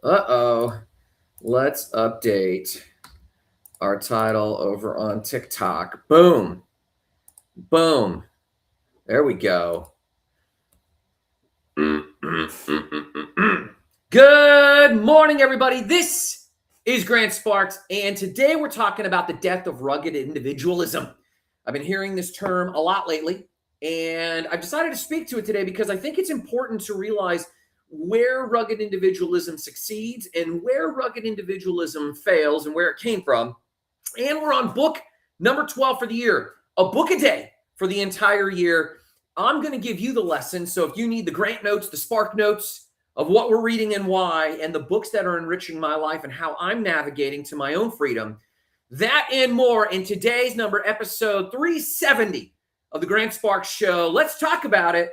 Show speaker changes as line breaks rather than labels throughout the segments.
Uh-oh. Let's update our title over on TikTok. Boom. Boom. There we go. Good morning, everybody. This is Grant Sparks, and today we're talking about the death of rugged individualism. I've been hearing this term a lot lately, and I've decided to speak to it today because I think it's important to realize where rugged individualism succeeds and where rugged individualism fails and where it came from. And we're on book number 12 for the year, a book a day for the entire year. I'm going to give you the lesson. So if you need the Grant notes, the Spark notes of what we're reading and why, and the books that are enriching my life and how I'm navigating to my own freedom, that and more in today's episode 370 of the Grant Sparks Show. Let's talk about it.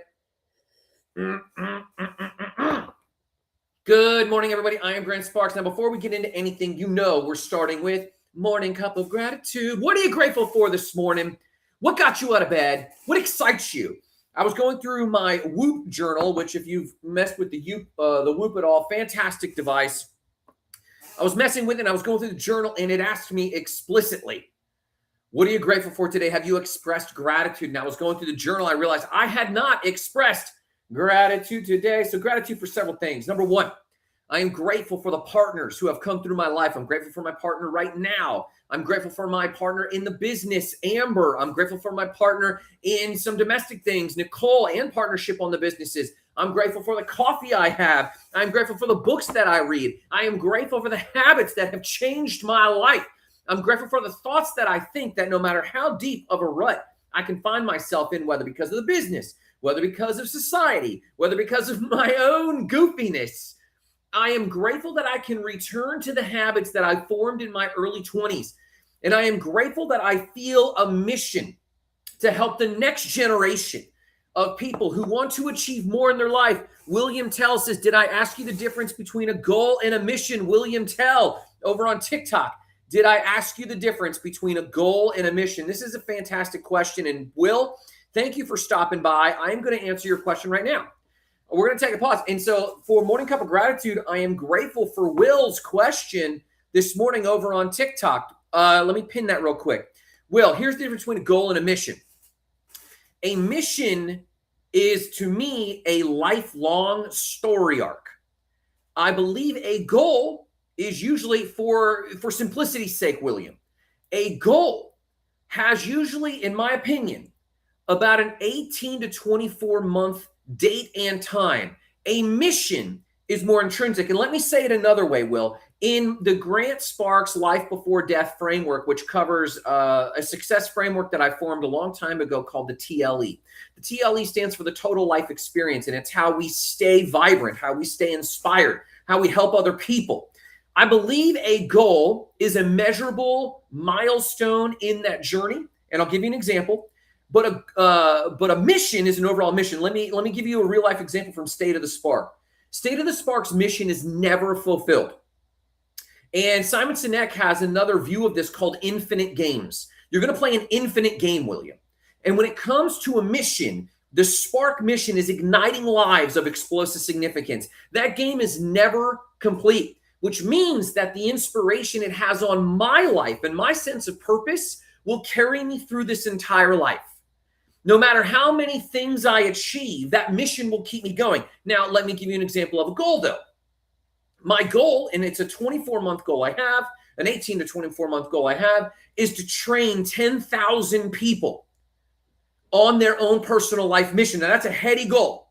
Good morning, everybody. I am Grant Sparks. Now, before we get into anything, we're starting with morning cup of gratitude. What are you grateful for this morning? What got you out of bed? What excites you? I was going through my Whoop journal, which if you've messed with the Whoop at all, fantastic device. I was messing with it, and I was going through the journal, and it asked me explicitly, what are you grateful for today? Have you expressed gratitude? And I was going through the journal. I realized I had not expressed gratitude today. So gratitude for several things. Number one, I am grateful for the partners who have come through my life. I'm grateful for my partner right now. I'm grateful for my partner in the business, Amber. I'm grateful for my partner in some domestic things, Nicole, and partnership on the businesses. I'm grateful for the coffee I have. I'm grateful for the books that I read. I am grateful for the habits that have changed my life. I'm grateful for the thoughts that I think, that no matter how deep of a rut I can find myself in, whether because of the business, whether because of society, whether because of my own goofiness, I am grateful that I can return to the habits that I formed in my early 20s. And I am grateful that I feel a mission to help the next generation of people who want to achieve more in their life. William Tell says, did I ask you the difference between a goal and a mission? William Tell over on TikTok. Did I ask you the difference between a goal and a mission? This is a fantastic question. And Will, thank you for stopping by. I'm going to answer your question right now. We're going to take a pause. And so for Morning Cup of Gratitude, I am grateful for Will's question this morning over on TikTok. Let me pin that real quick. Will, here's the difference between a goal and a mission. A mission is, to me, a lifelong story arc. I believe a goal is usually, for simplicity's sake, William, a goal has usually, in my opinion, about an 18 to 24 month date and time. A mission is more intrinsic. And let me say it another way, Will. In the Grant Sparks Life Before Death framework, which covers a success framework that I formed a long time ago called the TLE. The TLE stands for the total life experience, and it's how we stay vibrant, how we stay inspired, how we help other people. I believe a goal is a measurable milestone in that journey, and I'll give you an example. But a mission is an overall mission. Let me give you a real life example from State of the Spark. State of the Spark's mission is never fulfilled. And Simon Sinek has another view of this called infinite games. You're going to play an infinite game, William. And when it comes to a mission, the Spark mission is igniting lives of explosive significance. That game is never complete, which means that the inspiration it has on my life and my sense of purpose will carry me through this entire life. No matter how many things I achieve, that mission will keep me going. Now, let me give you an example of a goal, though. My goal, and it's a 24-month goal I have, an 18 to 24-month goal I have, is to train 10,000 people on their own personal life mission. Now, that's a heady goal.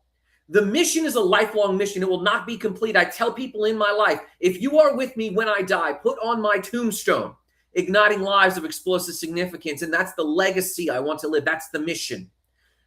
The mission is a lifelong mission. It will not be complete. I tell people in my life, if you are with me when I die, put on my tombstone, igniting lives of explosive significance. And that's the legacy I want to live. That's the mission.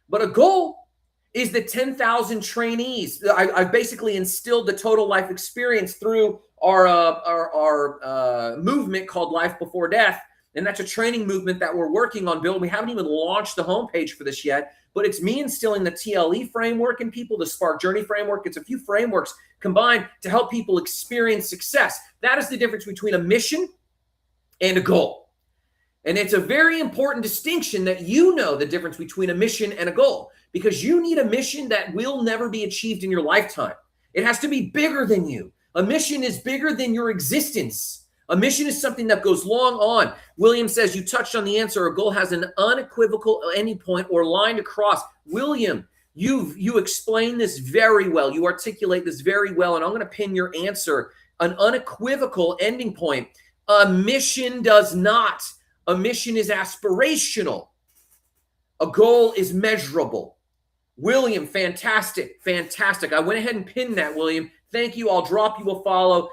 But a goal is the 10,000 trainees. I've basically instilled the total life experience through our movement called Life Before Death. And that's a training movement that we're working on building. We haven't even launched the homepage for this yet, but it's me instilling the TLE framework in people, the Spark Journey framework. It's a few frameworks combined to help people experience success. That is the difference between a mission and a goal. And it's a very important distinction that you know the difference between a mission and a goal, because you need a mission that will never be achieved in your lifetime. It has to be bigger than you. A mission is bigger than your existence. A mission is something that goes long on. William says, you touched on the answer. A goal has an unequivocal endpoint or line to cross. William, you explain this very well. You articulate this very well, and I'm going to pin your answer. An unequivocal ending point. A mission does not. A mission is aspirational. A goal is measurable. William, fantastic, fantastic. I went ahead and pinned that, William. Thank you. I'll drop you a follow.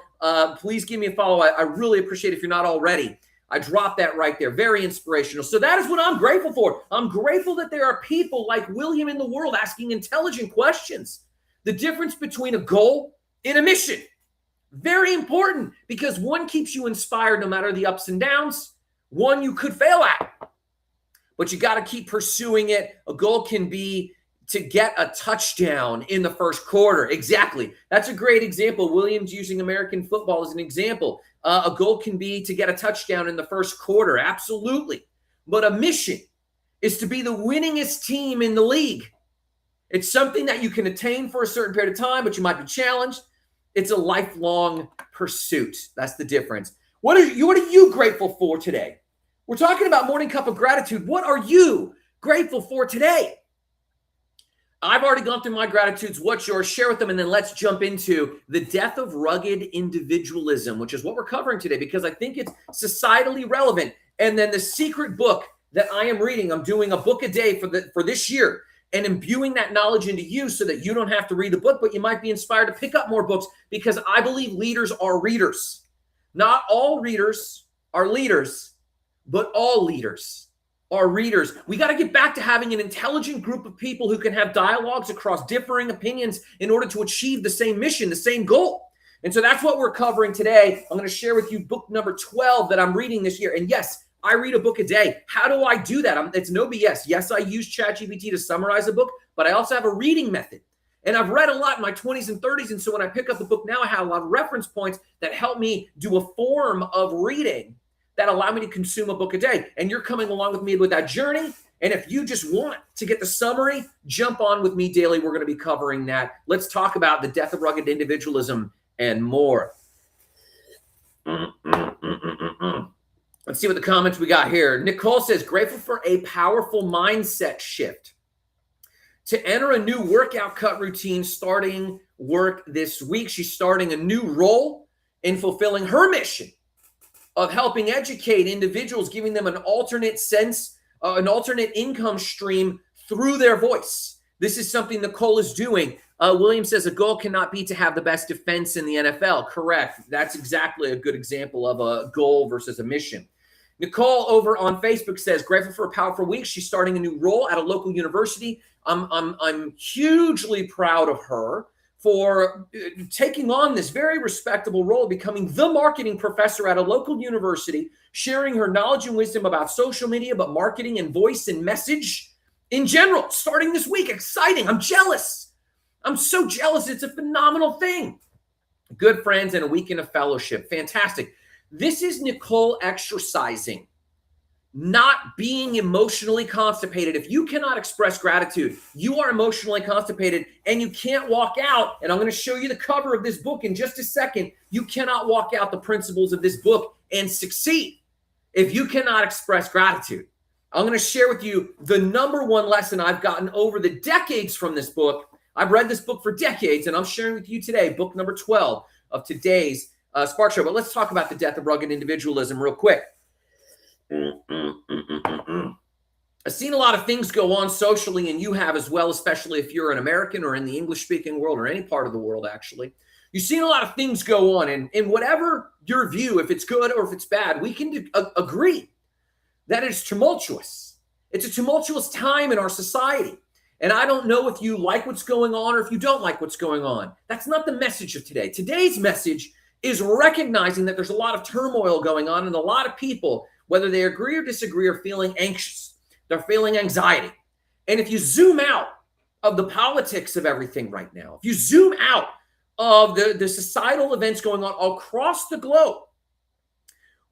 Please give me a follow. I really appreciate it if you're not already. I dropped that right there. Very inspirational. So that is what I'm grateful for. I'm grateful that there are people like William in the world asking intelligent questions. The difference between a goal and a mission. Very important, because one keeps you inspired no matter the ups and downs. One you could fail at, but you got to keep pursuing it. A goal can be to get a touchdown in the first quarter. Exactly. That's a great example. Williams using American football as an example. A goal can be to get a touchdown in the first quarter. Absolutely. But a mission is to be the winningest team in the league. It's something that you can attain for a certain period of time, but you might be challenged. It's a lifelong pursuit. That's the difference. What are you grateful for today? We're talking about Morning Cup of Gratitude. What are you grateful for today? I've already gone through my gratitudes. What's yours? Share with them, and then let's jump into the death of rugged individualism, which is what we're covering today because I think it's societally relevant. And then the secret book that I am reading, I'm doing a book a day for this year and imbuing that knowledge into you so that you don't have to read the book, but you might be inspired to pick up more books because I believe leaders are readers. Not all readers are leaders, but all leaders are readers. We got to get back to having an intelligent group of people who can have dialogues across differing opinions in order to achieve the same mission, the same goal. And so that's what we're covering today. I'm going to share with you book number 12 that I'm reading this year. And yes, I read a book a day. How do I do that? It's no BS. Yes, I use ChatGPT to summarize a book, but I also have a reading method. And I've read a lot in my 20s and 30s. And so when I pick up the book now, I have a lot of reference points that help me do a form of reading that allow me to consume a book a day. And you're coming along with me with that journey. And if you just want to get the summary, jump on with me daily. We're going to be covering that. Let's talk about the death of rugged individualism and more. Let's see what the comments we got here. Nicole says, grateful for a powerful mindset shift. To enter a new workout cut routine starting work this week. She's starting a new role in fulfilling her mission of helping educate individuals, giving them an alternate sense, an alternate income stream through their voice. This is something Nicole is doing. William says a goal cannot be to have the best defense in the NFL. Correct. That's exactly a good example of a goal versus a mission. Nicole over on Facebook says, grateful for a powerful week. She's starting a new role at a local university. I'm hugely proud of her for taking on this very respectable role, becoming the marketing professor at a local university, sharing her knowledge and wisdom about social media, but marketing and voice and message in general, starting this week. Exciting. I'm jealous. I'm so jealous. It's a phenomenal thing. Good friends and a weekend of fellowship. Fantastic. This is Nicole exercising, not being emotionally constipated. If you cannot express gratitude, you are emotionally constipated and you can't walk out. And I'm going to show you the cover of this book in just a second. You cannot walk out the principles of this book and succeed if you cannot express gratitude. I'm going to share with you the number one lesson I've gotten over the decades from this book. I've read this book for decades, and I'm sharing with you today, book number 12 of today's Spark Show. But let's talk about the death of rugged individualism real quick. I've seen a lot of things go on socially, and you have as well, especially if you're an American or in the English-speaking world or any part of the world, actually. You've seen a lot of things go on, and in whatever your view, if it's good or if it's bad, we can agree that it's tumultuous. It's a tumultuous time in our society. And I don't know if you like what's going on or if you don't like what's going on. That's not the message of today. Today's message is recognizing that there's a lot of turmoil going on, and a lot of people, whether they agree or disagree, are feeling anxious. They're feeling anxiety. And if you zoom out of the politics of everything right now, if you zoom out of the societal events going on across the globe,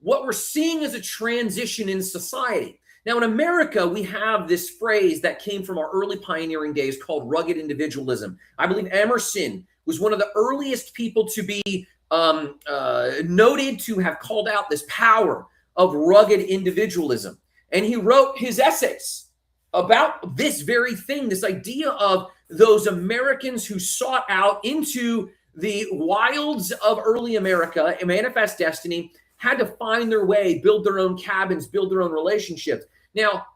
what we're seeing is a transition in society. Now, in America, we have this phrase that came from our early pioneering days called rugged individualism. I believe Emerson was one of the earliest people to be noted to have called out this power of rugged individualism. And he wrote his essays about this very thing, this idea of those Americans who sought out into the wilds of early America and manifest destiny, had to find their way, build their own cabins, build their own relationships. Now,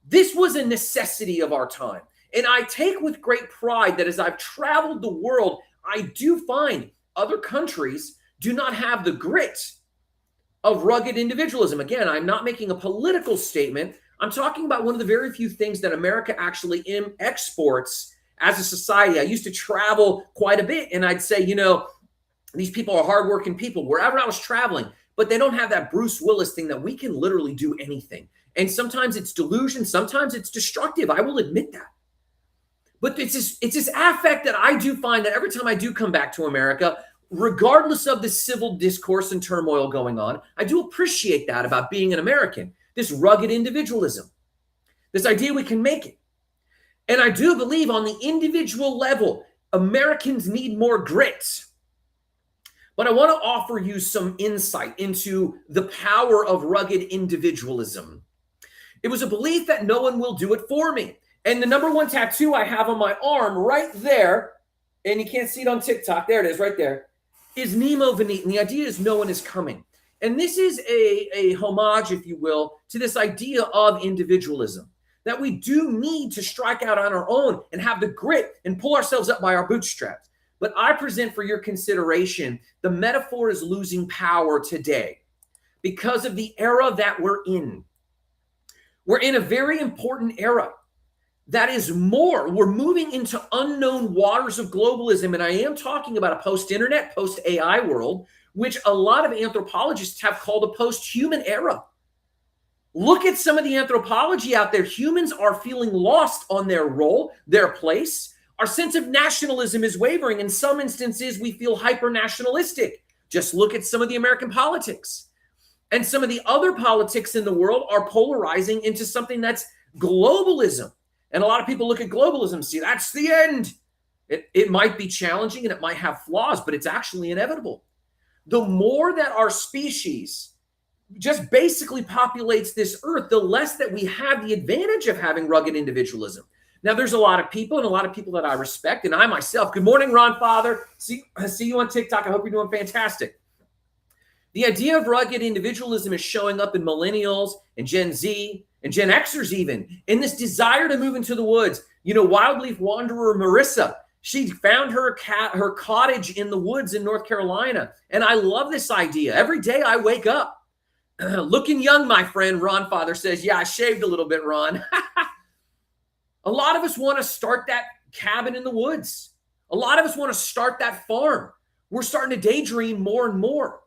this was a necessity of our time. And I take with great pride that as I've traveled the world, I do find other countries do not have the grit of rugged individualism. Again, I'm not making a political statement. I'm talking about one of the very few things that America actually exports as a society. I used to travel quite a bit, and I'd say, you know, these people are hardworking people wherever I was traveling, but they don't have that Bruce Willis thing that we can literally do anything. And sometimes it's delusion, sometimes it's destructive. I will admit that. But it's this affect that I do find that every time I do come back to America, regardless of the civil discourse and turmoil going on, I do appreciate that about being an American, this rugged individualism, this idea we can make it. And I do believe on the individual level, Americans need more grit. But I want to offer you some insight into the power of rugged individualism. It was a belief that no one will do it for me. And the number one tattoo I have on my arm right there, and you can't see it on TikTok, there it is right there, is Nemo Venete. And the idea is no one is coming. And this is a homage, if you will, to this idea of individualism, that we do need to strike out on our own and have the grit and pull ourselves up by our bootstraps. But I present for your consideration, the metaphor is losing power today because of the era that we're in. We're in a very important era. That is more, we're moving into unknown waters of globalism. And I am talking about a post-internet, post-AI world, which a lot of anthropologists have called a post-human era. Look at some of the anthropology out there. Humans are feeling lost on their role, their place. Our sense of nationalism is wavering. In some instances, we feel hyper-nationalistic. Just look at some of the American politics. And some of the other politics in the world are polarizing into something that's globalism. And a lot of people look at globalism and see that's the end. It might be challenging and it might have flaws, but it's actually inevitable. The more that our species just basically populates this earth, the less that we have the advantage of having rugged individualism. Now, there's a lot of people that I respect, and I myself. Good morning, Ron Father. I see you on TikTok. I hope you're doing fantastic. The idea of rugged individualism is showing up in millennials and Gen Z and Gen Xers even, in this desire to move into the woods. You know, wildleaf wanderer Marissa, she found her cottage in the woods in North Carolina. And I love this idea. Every day I wake up looking young, my friend. Ron Father says, yeah, I shaved a little bit, Ron. A lot of us want to start that cabin in the woods. A lot of us want to start that farm. We're starting to daydream more and more.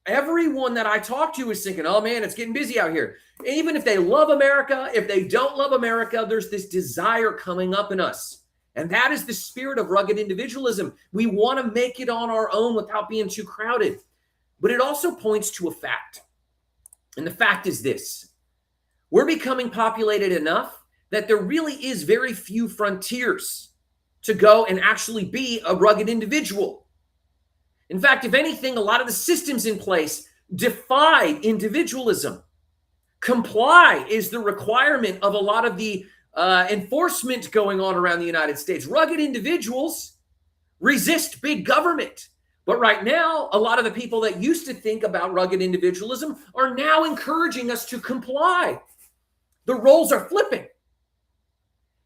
Everyone that I talk to is thinking, oh man, it's getting busy out here. Even if they love America, if they don't love America, there's this desire coming up in us. And that is the spirit of rugged individualism. We want to make it on our own without being too crowded. But it also points to a fact. And the fact is this: we're becoming populated enough that there really is very few frontiers to go and actually be a rugged individual. In fact, if anything, a lot of the systems in place defy individualism. Comply is the requirement of a lot of the enforcement going on around the United States. Rugged individuals resist big government. But right now, a lot of the people that used to think about rugged individualism are now encouraging us to comply. The roles are flipping.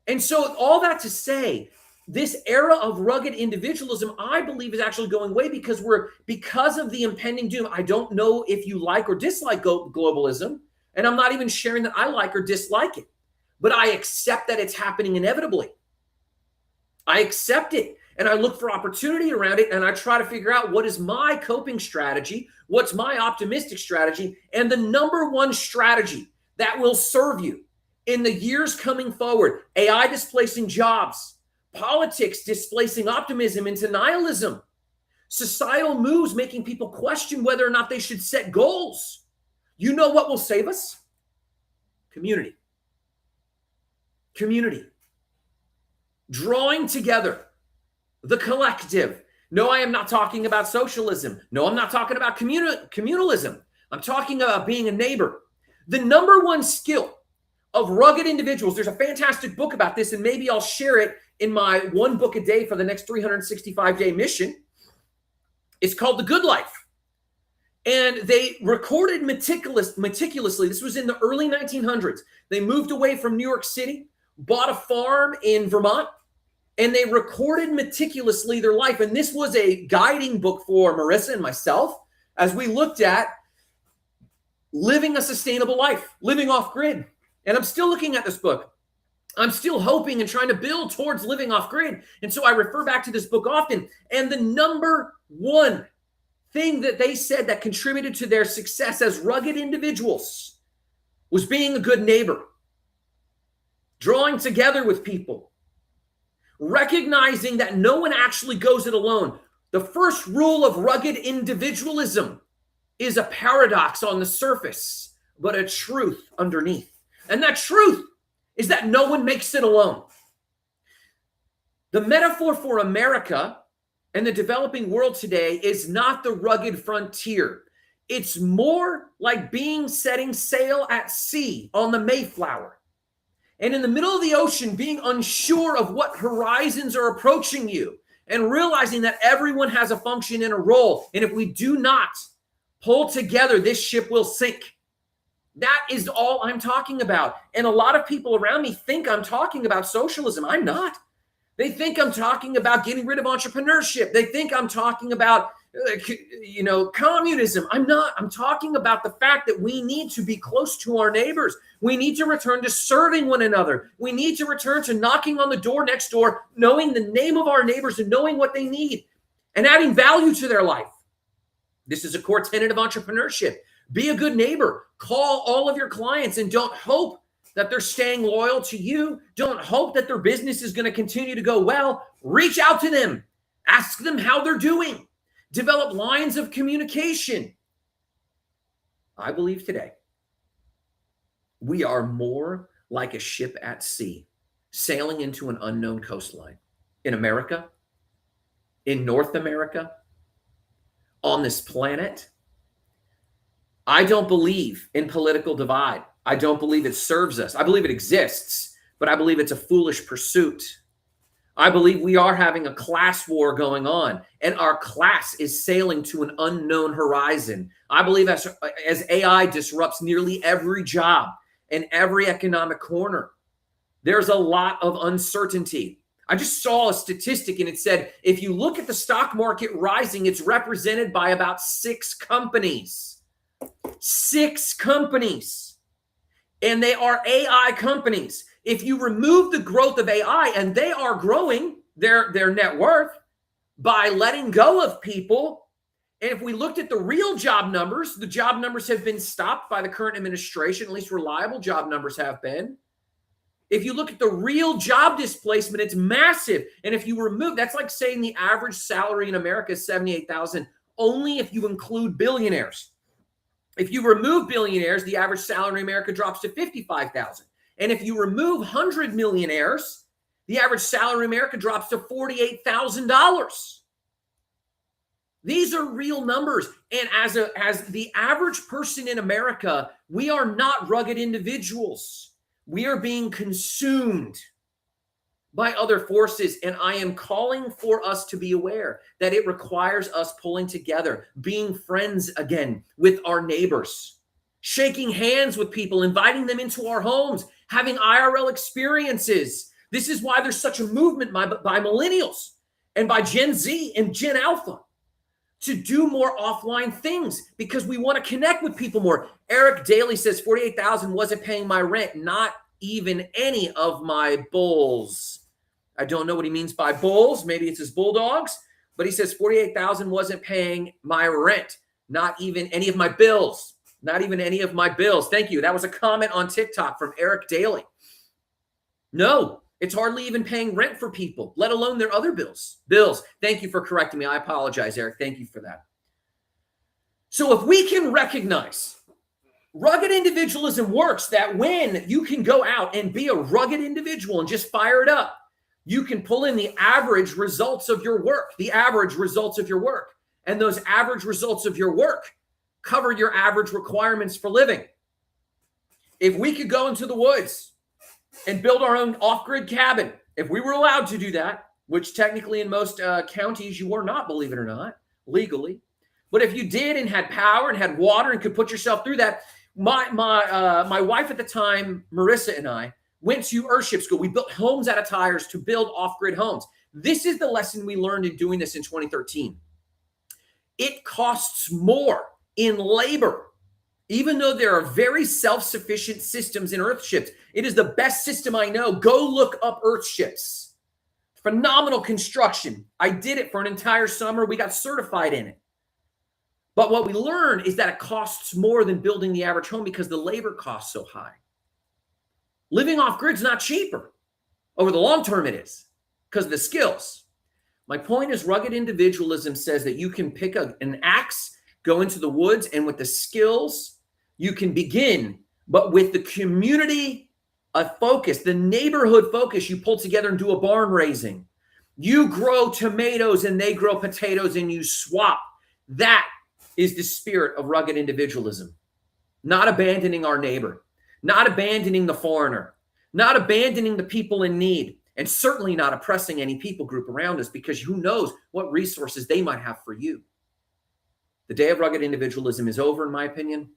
And so all that to say, this era of rugged individualism, I believe, is actually going away because of the impending doom. I don't know if you like or dislike globalism, and I'm not even sharing that I like or dislike it, but I accept that it's happening inevitably. I accept it, and I look for opportunity around it, and I try to figure out what is my coping strategy, what's my optimistic strategy, and the number one strategy that will serve you in the years coming forward. AI displacing jobs, politics displacing optimism into nihilism, societal moves making people question whether or not they should set goals. You know what will save us? Community. Community. Drawing together the collective, No, I am not talking about socialism. No, I'm not talking about communalism. I'm talking about being a neighbor. The number one skill of rugged individuals, there's a fantastic book about this, and maybe I'll share it in my one book a day for the next 365-day mission. It's called The Good Life. And they recorded meticulously. This was in the early 1900s. They moved away from New York City, bought a farm in Vermont, and they recorded meticulously their life. And this was a guiding book for Marissa and myself as we looked at living a sustainable life, living off grid. And I'm still looking at this book. I'm still hoping and trying to build towards living off grid. And so I refer back to this book often. And the number one thing that they said that contributed to their success as rugged individuals was being a good neighbor, drawing together with people, recognizing that no one actually goes it alone. The first rule of rugged individualism is a paradox on the surface, but a truth underneath. And that truth is that no one makes it alone. The metaphor for America and the developing world today is not the rugged frontier. It's more like setting sail at sea on the Mayflower. And in the middle of the ocean, being unsure of what horizons are approaching you and realizing that everyone has a function and a role. And if we do not pull together, this ship will sink. That is all I'm talking about. And a lot of people around me think I'm talking about socialism. I'm not. They think I'm talking about getting rid of entrepreneurship. They think I'm talking about, communism. I'm not. I'm talking about the fact that we need to be close to our neighbors. We need to return to serving one another. We need to return to knocking on the door next door, knowing the name of our neighbors and knowing what they need and adding value to their life. This is a core tenet of entrepreneurship. Be a good neighbor. Call all of your clients and don't hope that they're staying loyal to you. Don't hope that their business is going to continue to go well. Reach out to them. Ask them how they're doing. Develop lines of communication. I believe today we are more like a ship at sea, sailing into an unknown coastline in America, in North America, on this planet. I don't believe in political divide. I don't believe it serves us. I believe it exists, but I believe it's a foolish pursuit. I believe we are having a class war going on, and our class is sailing to an unknown horizon. I believe as AI disrupts nearly every job and every economic corner, there's a lot of uncertainty. I just saw a statistic, and it said, if you look at the stock market rising, it's represented by about 6 companies. 6 companies. And they are AI companies. If you remove the growth of AI, and they are growing their net worth by letting go of people, and if we looked at the real job numbers, the job numbers have been stopped by the current administration, at least reliable job numbers have been. If you look at the real job displacement, it's massive. And if you remove, that's like saying the average salary in America is $78,000, only if you include billionaires. If you remove billionaires, the average salary in America drops to $55,000. And if you remove 100 millionaires, the average salary in America drops to $48,000. These are real numbers. And as the average person in America, we are not rugged individuals. We are being consumed by other forces. And I am calling for us to be aware that it requires us pulling together, being friends again with our neighbors, shaking hands with people, inviting them into our homes, having IRL experiences. This is why there's such a movement by millennials and by Gen Z and Gen Alpha to do more offline things because we want to connect with people more. Eric Daly says 48,000 wasn't paying my rent, not even any of my bulls. I don't know what he means by bulls. Maybe it's his bulldogs, but he says 48,000 wasn't paying my rent, not even any of my bills. Not even any of my bills. Thank you. That was a comment on TikTok from Eric Daly. No, it's hardly even paying rent for people, let alone their other bills. Thank you for correcting me. I apologize, Eric. Thank you for that. So if we can recognize rugged individualism works, that when you can go out and be a rugged individual and just fire it up, You can pull in the average results of your work, and those average results of your work cover your average requirements for living. If we could go into the woods and build our own off-grid cabin, if we were allowed to do that, which technically in most counties you are not, believe it or not, legally. But if you did and had power and had water and could put yourself through that, my wife at the time, Marissa, and I went to earthship school. We built homes out of tires to build off-grid homes. This is the lesson we learned in doing this in 2013. It costs more in labor, even though there are very self-sufficient systems in earthships. It is the best system I know. Go look up earthships. Phenomenal construction. I did it for an entire summer. We got certified in it. But what we learned is that it costs more than building the average home because the labor costs so high. Living off grid is not cheaper. Over the long term, it is because of the skills. My point is, rugged individualism says that you can pick an axe, go into the woods, and with the skills, you can begin. But with the community focus, the neighborhood focus, you pull together and do a barn raising. You grow tomatoes and they grow potatoes and you swap. That is the spirit of rugged individualism. Not abandoning our neighbor, not abandoning the foreigner, not abandoning the people in need, and certainly not oppressing any people group around us, because who knows what resources they might have for you. The day of rugged individualism is over, in my opinion.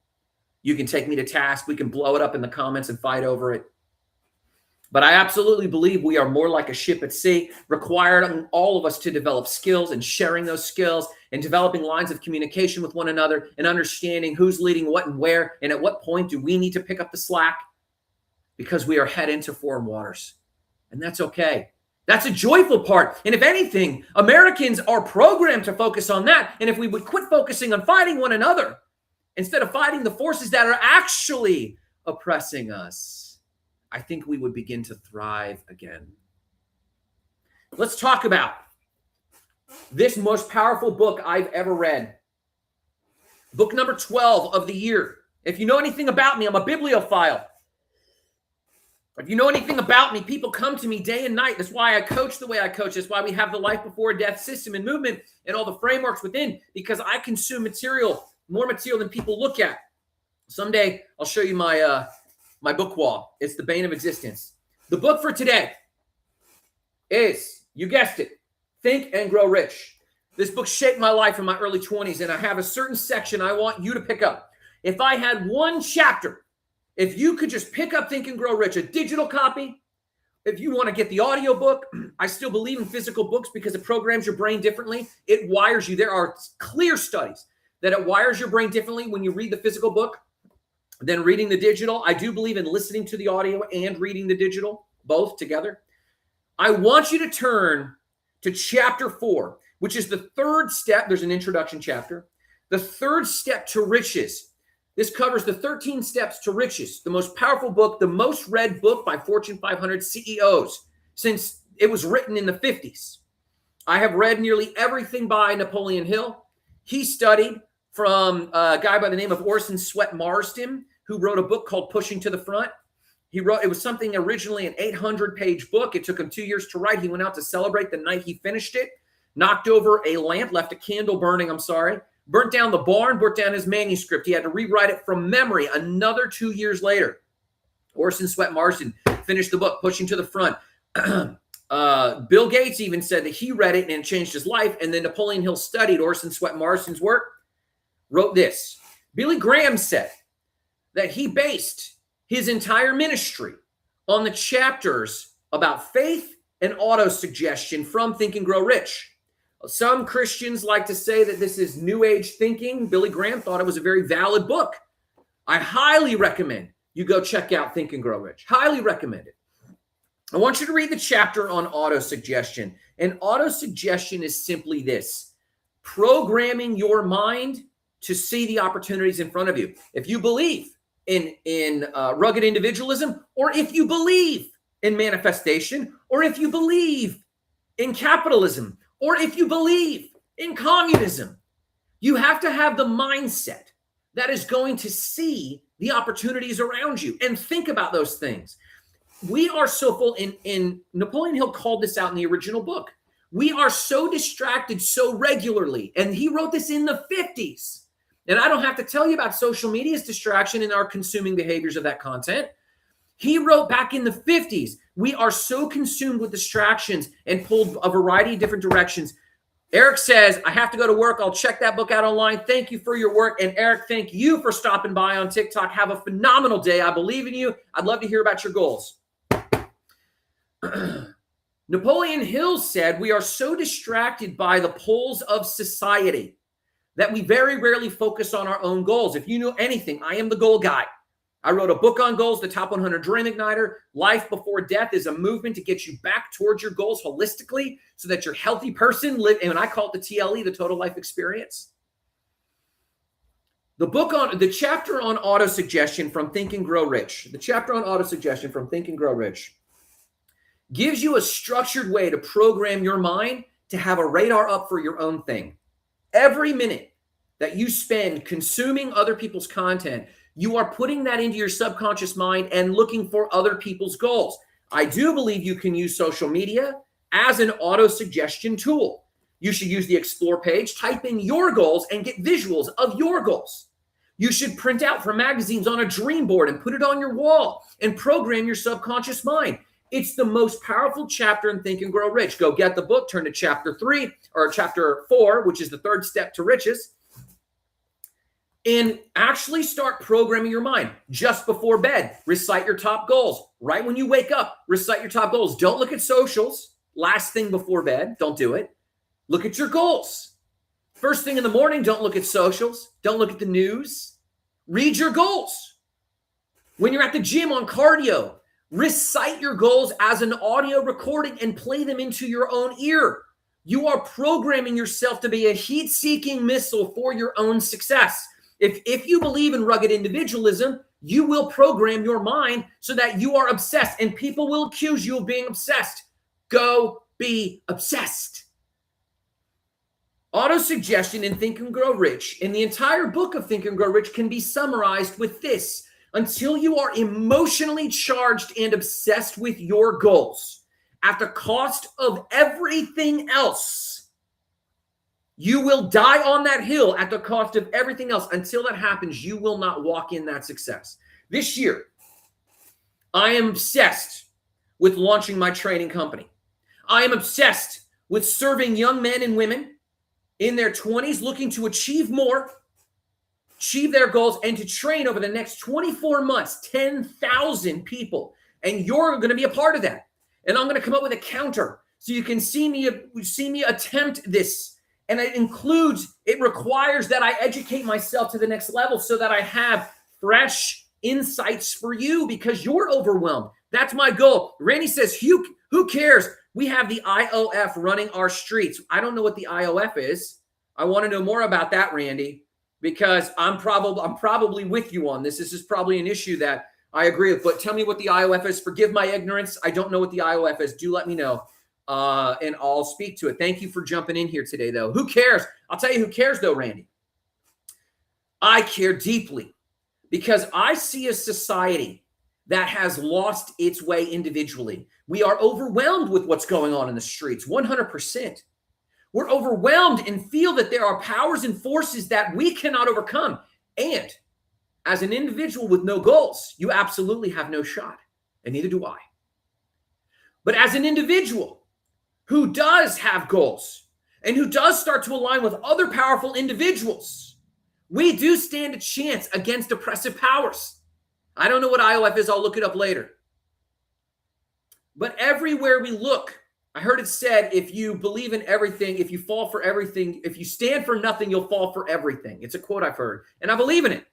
You can take me to task. We can blow it up in the comments and fight over it. But I absolutely believe we are more like a ship at sea, required on all of us to develop skills and sharing those skills and developing lines of communication with one another and understanding who's leading what and where, and at what point do we need to pick up the slack, because we are head into foreign waters. And that's okay. That's a joyful part. And if anything, Americans are programmed to focus on that. And if we would quit focusing on fighting one another instead of fighting the forces that are actually oppressing us, I think we would begin to thrive again. Let's talk about this most powerful book I've ever read. Book number 12 of the year. If you know anything about me, I'm a bibliophile. If you know anything about me, people come to me day and night. That's why I coach the way I coach. That's why we have the life before death system and movement and all the frameworks within, because I consume material, more material than people look at. Someday I'll show you my book wall. It's the bane of existence. The book for today is, you guessed it, Think and Grow Rich. This book shaped my life in my early 20s, and I have a certain section I want you to pick up. If I had one chapter, if you could just pick up Think and Grow Rich, a digital copy, if you want to get the audio book, I still believe in physical books because it programs your brain differently. It wires you. There are clear studies that it wires your brain differently when you read the physical book than reading the digital. I do believe in listening to the audio and reading the digital, both together. I want you to turn to chapter 4, which is the third step. There's an introduction chapter. The third step to riches. This covers the 13 steps to riches, the most powerful book, the most read book by Fortune 500 CEOs since it was written in the 50s. I have read nearly everything by Napoleon Hill. He studied from a guy by the name of Orson Swett Marsden, who wrote a book called Pushing to the Front. It was something originally an 800-page book. It took him 2 years to write. He went out to celebrate the night he finished it, knocked over a lamp, left a candle burning, burnt down the barn, burnt down his manuscript. He had to rewrite it from memory another 2 years later. Orson Swett Marsden finished the book, Pushing to the Front. Bill Gates even said that he read it and it changed his life. And then Napoleon Hill studied Orson Swett Marsden's work, wrote this. Billy Graham said that he based his entire ministry on the chapters about faith and autosuggestion from Think and Grow Rich. Some Christians like to say that this is New Age thinking. Billy Graham thought it was a very valid book. I highly recommend you go check out Think and Grow Rich. Highly recommend it. I want you to read the chapter on autosuggestion. And autosuggestion is simply this: programming your mind to see the opportunities in front of you. If you believe in rugged individualism, or if you believe in manifestation, or if you believe in capitalism, or if you believe in communism, you have to have the mindset that is going to see the opportunities around you and think about those things. we are so full in Napoleon Hill called this out in the original book. We are so distracted so regularly. And he wrote this in the 50s. And I don't have to tell you about social media's distraction and our consuming behaviors of that content. He wrote back in the 50s, we are so consumed with distractions and pulled a variety of different directions. Eric says, I have to go to work. I'll check that book out online. Thank you for your work. And Eric, thank you for stopping by on TikTok. Have a phenomenal day. I believe in you. I'd love to hear about your goals. Napoleon Hill said, we are so distracted by the pulls of society that we very rarely focus on our own goals. If you know anything, I am the goal guy. I wrote a book on goals, The Top 100 Dream Igniter. Life Before Death is a movement to get you back towards your goals holistically so that you're a healthy person, and I call it the TLE, the Total Life Experience. The chapter on autosuggestion from Think and Grow Rich, gives you a structured way to program your mind to have a radar up for your own thing. Every minute that you spend consuming other people's content, you are putting that into your subconscious mind and looking for other people's goals. I do believe you can use social media as an auto-suggestion tool. You should use the Explore page, type in your goals, and get visuals of your goals. You should print out from magazines on a dream board and put it on your wall and program your subconscious mind. It's the most powerful chapter in Think and Grow Rich. Go get the book, turn to chapter 3 or chapter 4, which is the third step to riches, and actually start programming your mind just before bed. Recite your top goals. Right when you wake up, recite your top goals. Don't look at socials. Last thing before bed, don't do it. Look at your goals. First thing in the morning, don't look at socials. Don't look at the news. Read your goals. When you're at the gym on cardio, recite your goals as an audio recording and play them into your own ear. You are programming yourself to be a heat-seeking missile for your own success. If you believe in rugged individualism, you will program your mind so that you are obsessed, and people will accuse you of being obsessed. Go be obsessed. Autosuggestion in Think and Grow Rich, in the entire book of Think and Grow Rich, can be summarized with this. Until you are emotionally charged and obsessed with your goals at the cost of everything else, you will die on that hill at the cost of everything else. Until that happens, you will not walk in that success. This year, I am obsessed with launching my training company. I am obsessed with serving young men and women in their 20s looking to achieve more, achieve their goals, and to train over the next 24 months, 10,000 people. And you're going to be a part of that. And I'm going to come up with a counter so you can see me attempt this. And it requires that I educate myself to the next level so that I have fresh insights for you because you're overwhelmed. That's my goal. Randy says, who cares? We have the IOF running our streets. I don't know what the IOF is. I want to know more about that, Randy, because I'm probably with you on this. This is probably an issue that I agree with. But tell me what the IOF is. Forgive my ignorance. I don't know what the IOF is. Do let me know. And I'll speak to it. Thank you for jumping in here today, though. Who cares? I'll tell you who cares, though, Randy. I care deeply because I see a society that has lost its way individually. We are overwhelmed with what's going on in the streets, 100%. We're overwhelmed and feel that there are powers and forces that we cannot overcome. And as an individual with no goals, you absolutely have no shot, and neither do I. But as an individual who does have goals and who does start to align with other powerful individuals, we do stand a chance against oppressive powers. I don't know what IOF is. I'll look it up later. But everywhere we look, I heard it said, if you believe in everything, if you fall for everything, if you stand for nothing, you'll fall for everything. It's a quote I've heard, and I believe in it.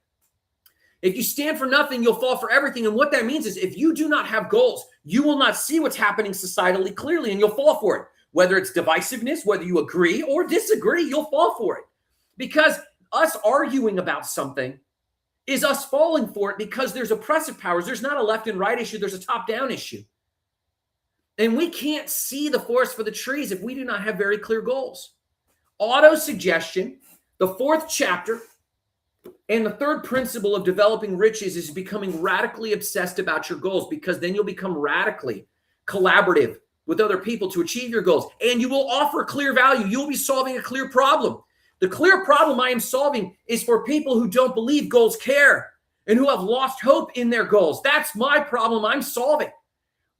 If you stand for nothing, you'll fall for everything. And what that means is if you do not have goals, you will not see what's happening societally clearly, and you'll fall for it. Whether it's divisiveness, whether you agree or disagree, you'll fall for it. Because us arguing about something is us falling for it because there's oppressive powers. There's not a left and right issue. There's a top-down issue. And we can't see the forest for the trees if we do not have very clear goals. Auto-suggestion, the 4th chapter, And the third principle of developing riches is becoming radically obsessed about your goals, because then you'll become radically collaborative with other people to achieve your goals. And you will offer clear value. You'll be solving a clear problem. The clear problem I am solving is for people who don't believe goals care and who have lost hope in their goals. That's my problem I'm solving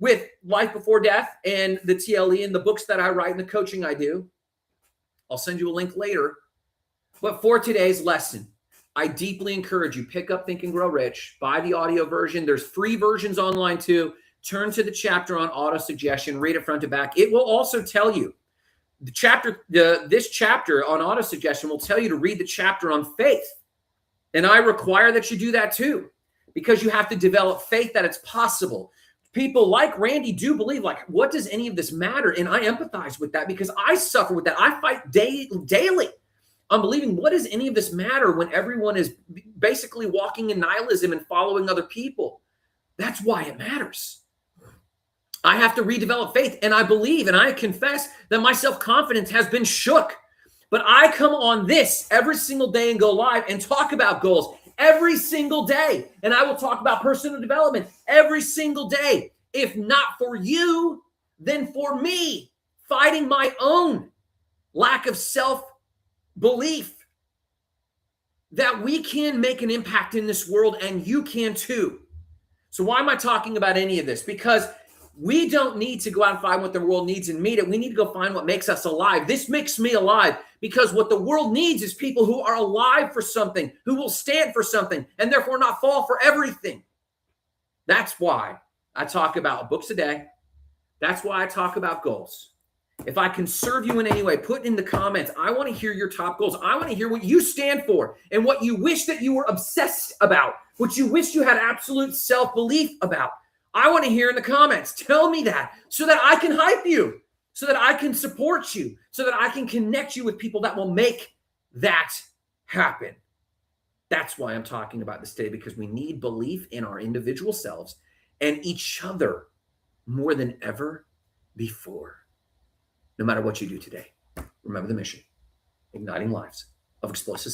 with Life Before Death and the TLE and the books that I write and the coaching I do. I'll send you a link later. But for today's lesson, I deeply encourage you, pick up Think and Grow Rich, buy the audio version. There's free versions online too. Turn to the chapter on auto-suggestion, read it front to back. It will also tell you, this chapter on auto-suggestion will tell you to read the chapter on faith. And I require that you do that too, because you have to develop faith that it's possible. People like Randy do believe, like, what does any of this matter? And I empathize with that because I suffer with that. I fight daily. I'm believing, what does any of this matter when everyone is basically walking in nihilism and following other people? That's why it matters. I have to redevelop faith, and I believe and I confess that my self-confidence has been shook. But I come on this every single day and go live and talk about goals every single day. And I will talk about personal development every single day. If not for you, then for me, fighting my own lack of self-belief that we can make an impact in this world, and you can too. So why am I talking about any of this? Because we don't need to go out and find what the world needs and meet it. We need to go find what makes us alive. This makes me alive because what the world needs is people who are alive for something, who will stand for something, and therefore not fall for everything. That's why I talk about books a day. That's why I talk about goals. If I can serve you in any way, put in the comments. I want to hear your top goals. I want to hear what you stand for and what you wish that you were obsessed about, what you wish you had absolute self-belief about. I want to hear in the comments. Tell me that so that I can hype you, so that I can support you, so that I can connect you with people that will make that happen. That's why I'm talking about this today, because we need belief in our individual selves and each other more than ever before. No matter what you do today, remember the mission: igniting lives of explosive